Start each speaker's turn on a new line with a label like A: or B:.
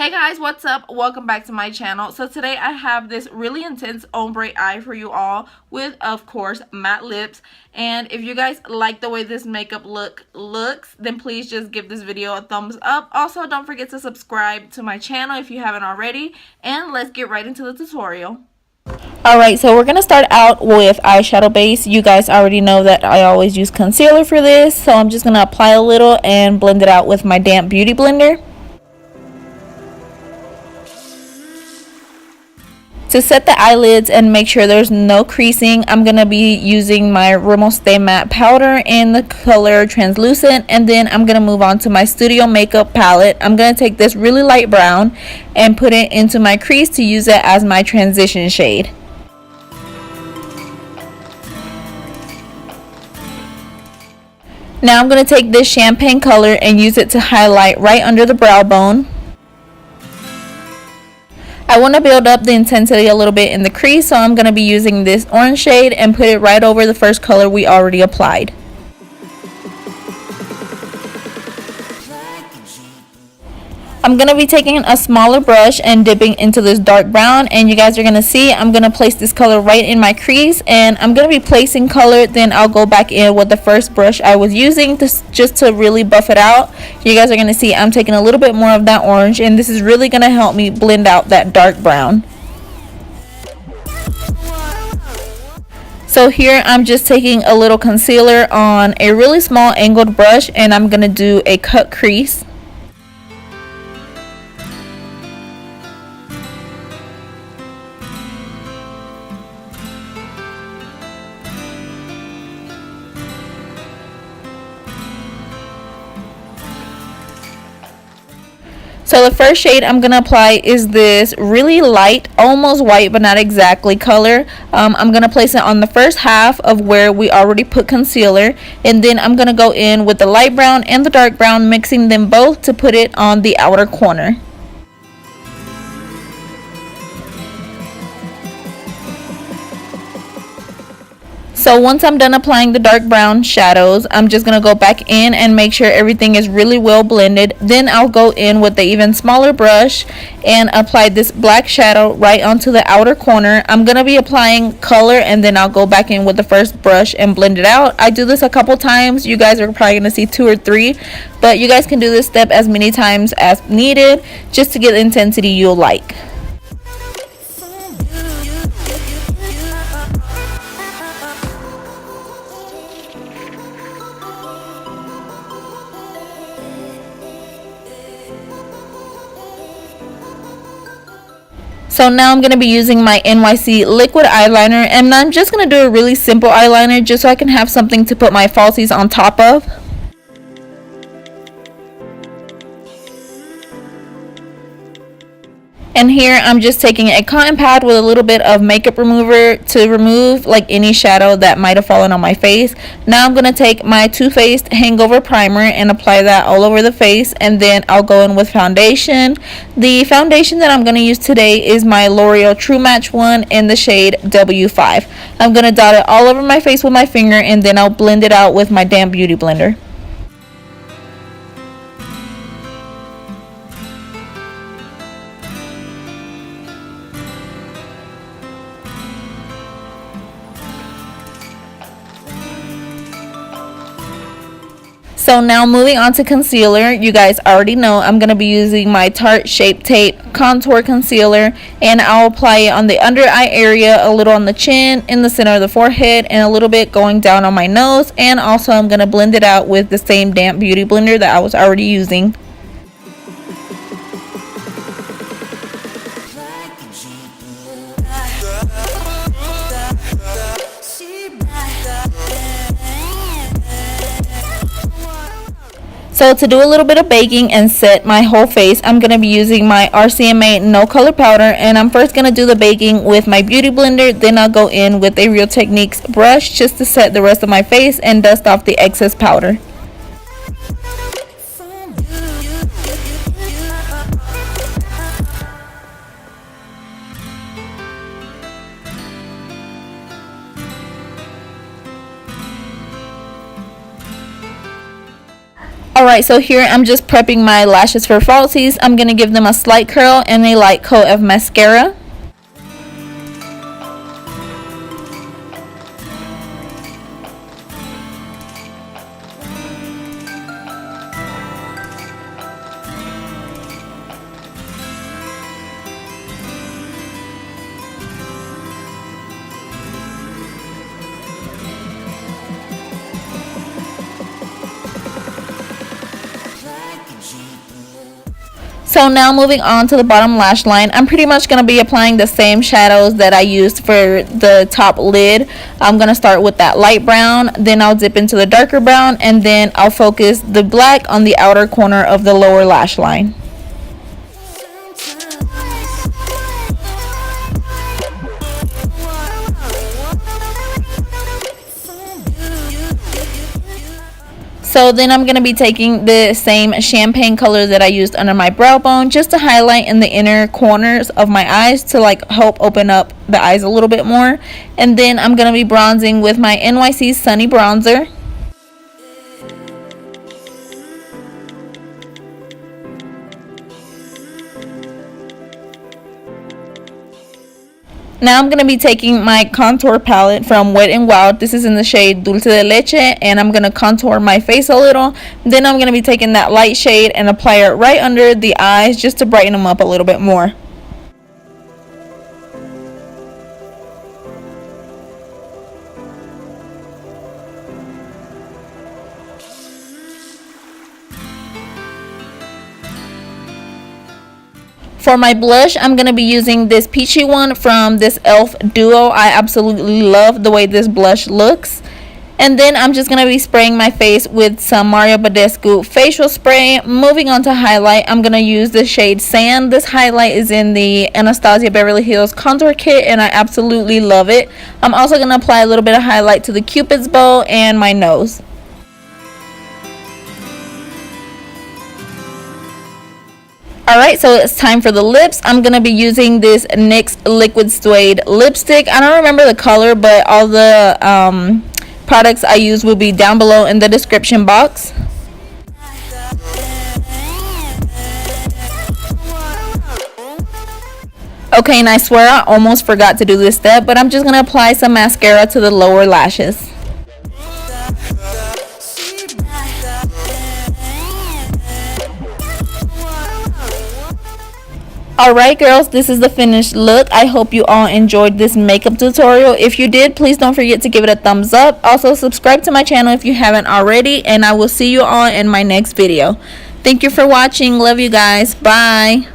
A: Hey guys, what's up? Welcome back to my channel. So today I have this really intense ombre eye for you all with, of course, matte lips. And if you guys like the way this makeup looks, then please just give this video a thumbs up. Also, don't forget to subscribe to my channel if you haven't already. And let's get right into the tutorial. Alright, so we're going to start out with eyeshadow base. You guys already know that I always use concealer for this. So I'm just going to apply a little and blend it out with my damp beauty blender. To set the eyelids and make sure there's no creasing, I'm going to be using my Rimmel Stay Matte Powder in the color Translucent. And then I'm going to move on to my Studio Makeup palette. I'm going to take this really light brown and put it into my crease to use it as my transition shade. Now I'm going to take this champagne color and use it to highlight right under the brow bone. I want to build up the intensity a little bit in the crease, so I'm going to be using this orange shade and put it right over the first color we already applied. I'm going to be taking a smaller brush and dipping into this dark brown, and you guys are going to see I'm going to place this color right in my crease, and I'm going to be placing color, then I'll go back in with the first brush I was using just to really buff it out. You guys are going to see I'm taking a little bit more of that orange, and this is really going to help me blend out that dark brown. So here I'm just taking a little concealer on a really small angled brush, and I'm going to do a cut crease. So the first shade I'm going to apply is this really light, almost white but not exactly color. I'm going to place it on the first half of where we already put concealer. And then I'm going to go in with the light brown and the dark brown, mixing them both to put it on the outer corner. So once I'm done applying the dark brown shadows, I'm just going to go back in and make sure everything is really well blended. Then I'll go in with the even smaller brush and apply this black shadow right onto the outer corner. I'm going to be applying color, and then I'll go back in with the first brush and blend it out. I do this a couple times. You guys are probably going to see 2 or 3, but you guys can do this step as many times as needed just to get the intensity you'll like. So now I'm going to be using my NYC liquid eyeliner, and I'm just going to do a really simple eyeliner just so I can have something to put my falsies on top of. And here I'm just taking a cotton pad with a little bit of makeup remover to remove like any shadow that might have fallen on my face. Now I'm going to take my Too Faced Hangover Primer and apply that all over the face, and then I'll go in with foundation. The foundation that I'm going to use today is my Loreal True Match one in the shade W5. I'm going to dot it all over my face with my finger, and then I'll blend it out with my damp beauty blender. So now moving on to concealer, you guys already know I'm going to be using my Tarte Shape Tape Contour Concealer, and I'll apply it on the under eye area, a little on the chin, in the center of the forehead, and a little bit going down on my nose. And also I'm going to blend it out with the same damp beauty blender that I was already using. So to do a little bit of baking and set my whole face, I'm going to be using my RCMA No Color Powder, and I'm first going to do the baking with my beauty blender. Then I'll go in with a Real Techniques brush just to set the rest of my face and dust off the excess powder. Alright, so here I'm just prepping my lashes for falsies. I'm going to give them a slight curl and a light coat of mascara. So now moving on to the bottom lash line, I'm pretty much going to be applying the same shadows that I used for the top lid. I'm going to start with that light brown, then I'll dip into the darker brown, and then I'll focus the black on the outer corner of the lower lash line. So then I'm going to be taking the same champagne color that I used under my brow bone just to highlight in the inner corners of my eyes to like help open up the eyes a little bit more. And then I'm going to be bronzing with my NYC Sunny Bronzer. Now I'm going to be taking my contour palette from Wet n Wild. This is in the shade Dulce de Leche, and I'm going to contour my face a little. Then I'm going to be taking that light shade and apply it right under the eyes just to brighten them up a little bit more. For my blush, I'm going to be using this peachy one from this e.l.f. duo. I absolutely love the way this blush looks. And then I'm just going to be spraying my face with some Mario Badescu facial spray. Moving on to highlight, I'm going to use the shade Sand. This highlight is in the Anastasia Beverly Hills Contour Kit, and I absolutely love it. I'm also going to apply a little bit of highlight to the Cupid's bow and my nose. Alright, so it's time for the lips. I'm going to be using this NYX Liquid Suede lipstick. I don't remember the color, but all the products I use will be down below in the description box. Okay, and I swear I almost forgot to do this step, but I'm just going to apply some mascara to the lower lashes. Alright girls, this is the finished look. I hope you all enjoyed this makeup tutorial. If you did, please don't forget to give it a thumbs up. Also, subscribe to my channel if you haven't already, and I will see you all in my next video. Thank you for watching. Love you guys. Bye.